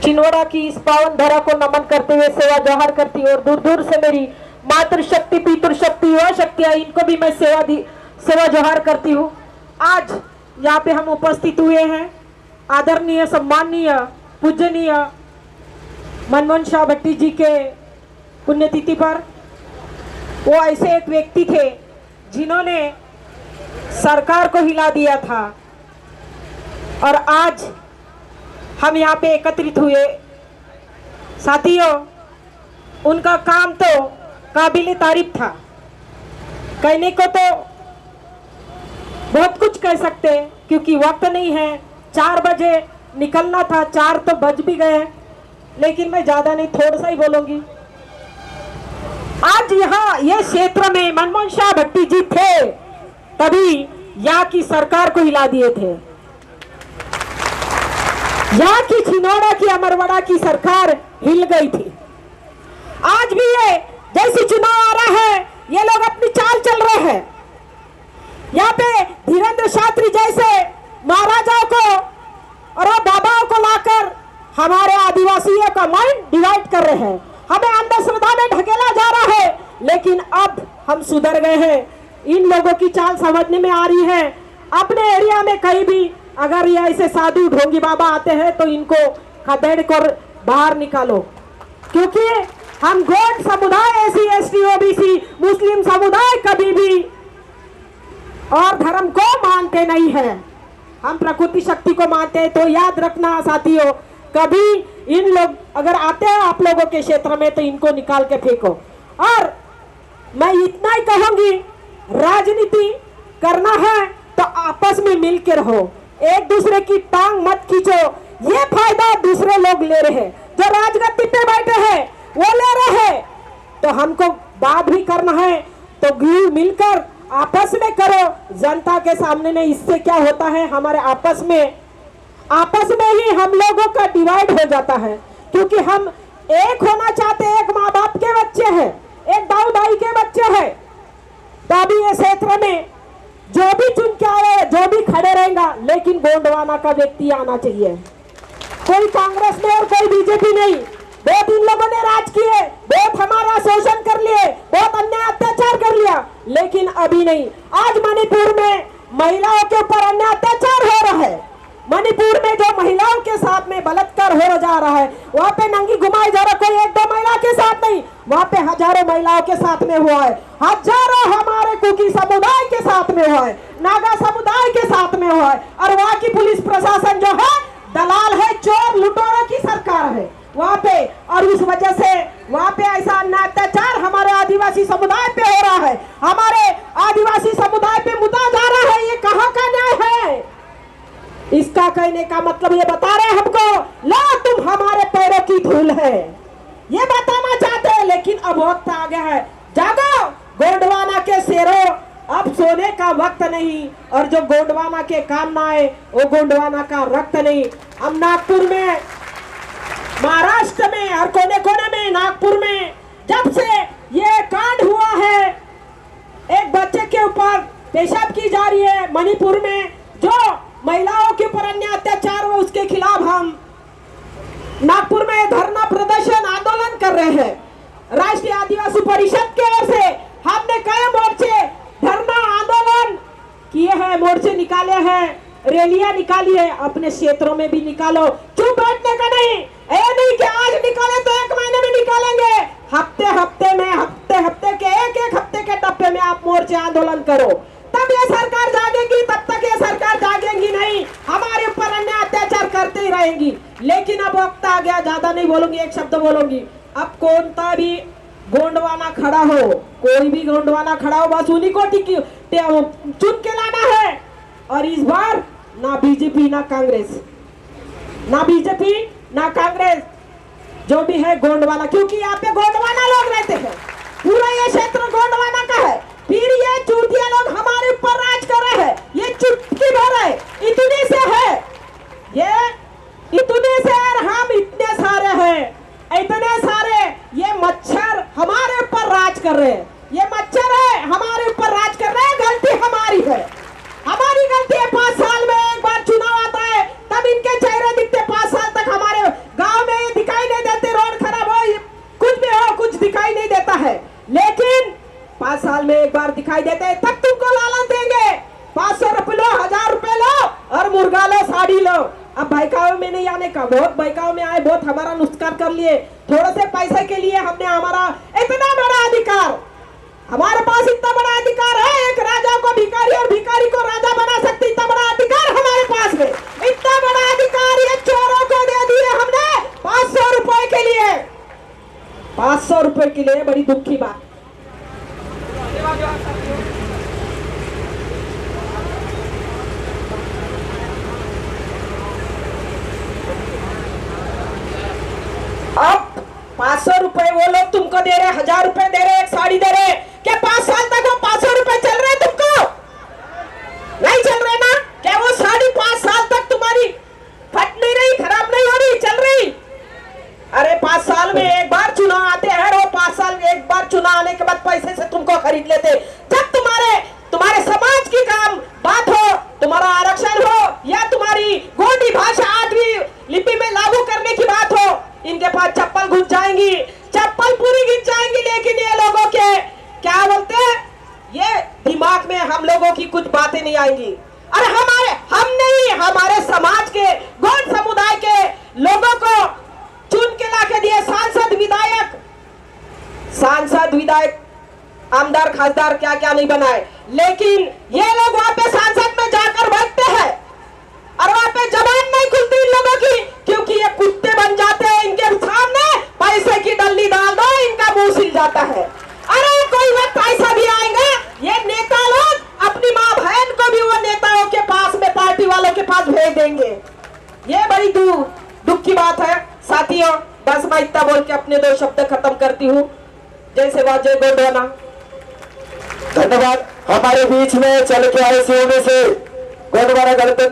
छिंदवाड़ा की इस पावन धरा को नमन करते हुए सेवा जोहार करती हूँ और दूर दूर से मेरी मातृशक्ति पितृशक्ति व शक्तियाँ इनको भी मैं सेवा जोहार करती हूँ। आज यहाँ पे हम उपस्थित हुए हैं आदरणीय सम्माननीय पूजनीय मनमोहन शाह भट्टी जी के पुण्यतिथि पर। वो ऐसे एक व्यक्ति थे जिन्होंने सरकार को हिला दिया था और आज हम यहाँ पे एकत्रित हुए। साथियों, उनका काम तो काबिले तारीफ था, कहने को तो बहुत कुछ कह सकते हैं क्योंकि वक्त नहीं है। 4 बजे निकलना था, 4 तो बज भी गए, लेकिन मैं ज्यादा नहीं, थोड़ा सा ही बोलूंगी। आज यहाँ ये क्षेत्र में मनमोहन शाह भट्टी जी थे तभी यहाँ की सरकार को हिला दिए थे। यहाँ की छिंदवाड़ा की अमरवाड़ा की सरकार हिल गई थी। आज भी ये जैसे चुनाव आ रहा है ये लोग अपनी चाल चल रहे हैं। यहाँ पे धीरेन्द्र शास्त्री जैसे महाराजाओं को और बाबाओं को लाकर हमारे आदिवासियों का माइंड डिवाइड कर रहे हैं, हमें अंधश्रद्धा में ढकेला जा रहा है। लेकिन अब हम सुधर गए हैं, इन लोगों की चाल समझने में आ रही है। अपने एरिया में कहीं भी अगर ये ऐसे साधु ढोंगी बाबा आते हैं तो इनको खदेड़ कर बाहर निकालो, क्योंकि हम गोंड समुदाय एससी एसटी ओबीसी मुस्लिम समुदाय कभी भी और धर्म को मानते नहीं है, हम प्रकृति शक्ति को मानते हैं। तो याद रखना साथियों, कभी इन लोग अगर आते हैं आप लोगों के क्षेत्र में तो इनको निकाल के फेंको। और मैं इतना ही कहूंगी, राजनीति करना है तो आपस में मिलकर रहो, एक दूसरे की टांग मत खींचो। ये फायदा दूसरे लोग ले रहे हैं, जो राजगद्दी पे बैठे हैं वो ले रहे हैं, तो हमको बात भी करना है तो मिलकर आपस में करो, जनता के सामने नहीं। इससे क्या होता है, हमारे आपस में ही हम लोगों का डिवाइड हो जाता है, क्योंकि हम एक होना चाहते हैं, एक माँ बाप के बच्चे हैं, एक दाऊ दाई के बच्चे हैं। तो अभी ये क्षेत्र में जो भी चुन के आए, जो भी खड़े रहेगा, लेकिन गोंडवाना का व्यक्ति आना चाहिए। कोई कांग्रेस में और कोई बीजेपी नहीं। बहुत इन लोगों ने राज किए, बहुत हमारा शोषण कर लिए, बहुत अन्याय अत्याचार कर लिया, लेकिन अभी नहीं। आज मणिपुर में महिलाओं के ऊपर अन्याय अत्याचार हो रहा है। मणिपुर में जो महिलाओं के साथ में बलात्कार हो जा रहा है, वहाँ पे नंगी घुमाई जा रहा, कोई 1-2 महिला के साथ नहीं, वहाँ पे हजारों महिलाओं के साथ में हुआ है, हजारों हमारे कुकी समुदाय के साथ में हुआ है, नागा समुदाय के साथ में हुआ है। और वहाँ की पुलिस प्रशासन जो है दलाल है, चोर लुटेरों की सरकार है वहाँ पे, और उस वजह से वहाँ पे ऐसा अन्याय अत्याचार हमारे आदिवासी समुदाय पे हो रहा है, हमारे आदिवासी समुदाय पे मुद्दा जा रहा है। ये कहाँ का न्याय है? इसका कहने का मतलब ये बता रहे हमको, ला तुम हमारे पैरों की धूल है, ये बताना चाहते हैं। लेकिन अब वक्त आ गया है, जागो गोंडवाना के शेरों, अब सोने का वक्त नहीं। और जो गोंडवाना के काम ना आए वो गोंडवाना का रक्त नहीं। हम नागपुर में, महाराष्ट्र में और कोने कोने में, नागपुर में जब से ये कांड हुआ है, एक बच्चे के ऊपर पेशाब की जा रही है, मणिपुर में जो महिलाओं के ऊपर अन्याय अत्याचार हुआ, उसके खिलाफ हम नागपुर में धरना प्रदर्शन आंदोलन कर रहे हैं। राष्ट्रीय आदिवासी परिषद की ओर से हमने कई मोर्चे धरना आंदोलन किए हैं, मोर्चे निकाले हैं, रैलियां निकाली है। अपने क्षेत्रों में भी निकालो, चुप बैठने का नहीं। ये नहीं कि आज निकाले तो 1 महीने में निकालेंगे, हफ्ते के एक हफ्ते के टप्पे में आप मोर्चे आंदोलन करो, तब ये सरकार जागेगी। तब तक ये सरकार जागेगी नहीं, हमारे ऊपर अन्याय अत्याचार करते ही रहेंगी। लेकिन अब वक्त आ गया, ज्यादा नहीं बोलूंगी, एक शब्द बोलूंगी। अब कौन सा भी गोंडवाना खड़ा हो, कोई भी गोंडवाना खड़ा हो, बस उन्हीं को चुन के लाना है। और इस बार ना बीजेपी ना कांग्रेस, ना बीजेपी ना कांग्रेस, जो भी है गोंडवाना, क्योंकि यहाँ पे गोंडवाना लोग रहते हैं, पूरा ये क्षेत्र गोंडवाना का है। फिर ये चूतिया लोग हमारे ऊपर राज कर रहे हैं, ये चुटकी भर है, इतनी से है, ये इतने से, और हम इतने सारे हैं, इतने सारे। ये मच्छर हमारे ऊपर राज कर रहे हैं, ये मच्छर है हमारे ऊपर राज कर रहे हैं, गलती हमारी है। साड़ी लो। अब बहकावे में नहीं आने का, बहुत बहकावे में आए, बहुत हमारा नुकसान कर लिए, थोड़े से पैसे के लिए हमने हमारा इतना बड़ा अधिकार, हमारे पास इतना बड़ा अधिकार है, एक राजा को भिखारी और भिखारी को राजा बना सकते, इतना बड़ा अधिकार हमारे पास में, इतना बड़ा अधिकार ये चोरों को दे दिए हमने 500 रुपए के लिए, 500 रुपए के लिए। बड़ी दुख की बात। अब 500 रुपए वो लोग तुमको दे रहे, 1000 रुपए दे रहे, एक साड़ी दे रहे, क्या 5 साल तक वो 500 रुपए चल रहे तुमको? नहीं चल रहे ना? क्या वो साड़ी 5 साल तक तुम्हारी फट नहीं रही, खराब नहीं हो रही, चल रही? अरे 5 साल में एक बार चुनाव आते हैं, वो 5 साल में एक बार चुनाव आने के बाद पैसे से तुमको खरीद लेते। जब तुम्हारे समाज की काम बात हो, तुम्हारा आरक्षण हो या तुम्हारी गोंडी भाषा 8वीं लिपि में लागू करने की बात हो, इनके पास चप्पल घुस जाएंगी, चप्पल पूरी घिस जाएंगी। लेकिन ये लोगों के क्या बोलते हैं, ये दिमाग में हम लोगों की कुछ बातें नहीं आएंगी। अरे हम नहीं, हमारे समाज के गौड़ समुदाय के लोगों को चुन के लाके दिए सांसद विधायक आमदार खासदार क्या क्या नहीं बनाए, लेकिन ये लोग वहां पे सांसद में जाकर बैठते हैं और वहां पे जबान नहीं खुलती इन लोगों की, क्योंकि ये कुत्ते बन जाते हैं। इनके सामने पैसे की डल्ली डाल दो, इनका मुंह सिल जाता है। अरे कोई वक्त ऐसा भी आएगा, ये नेता लोग अपनी माँ बहन को भी वो नेताओं के पास में, पार्टी वालों के पास भेज देंगे। ये बड़ी दुख की बात है साथियों। बस मैं इतना बोल के अपने 2 शब्द खत्म करती हूँ। जय सेवा, जय गोंडवाना। धन्यवाद। हमारे बीच में चल के आए में से गोंडवाना गणतंत्र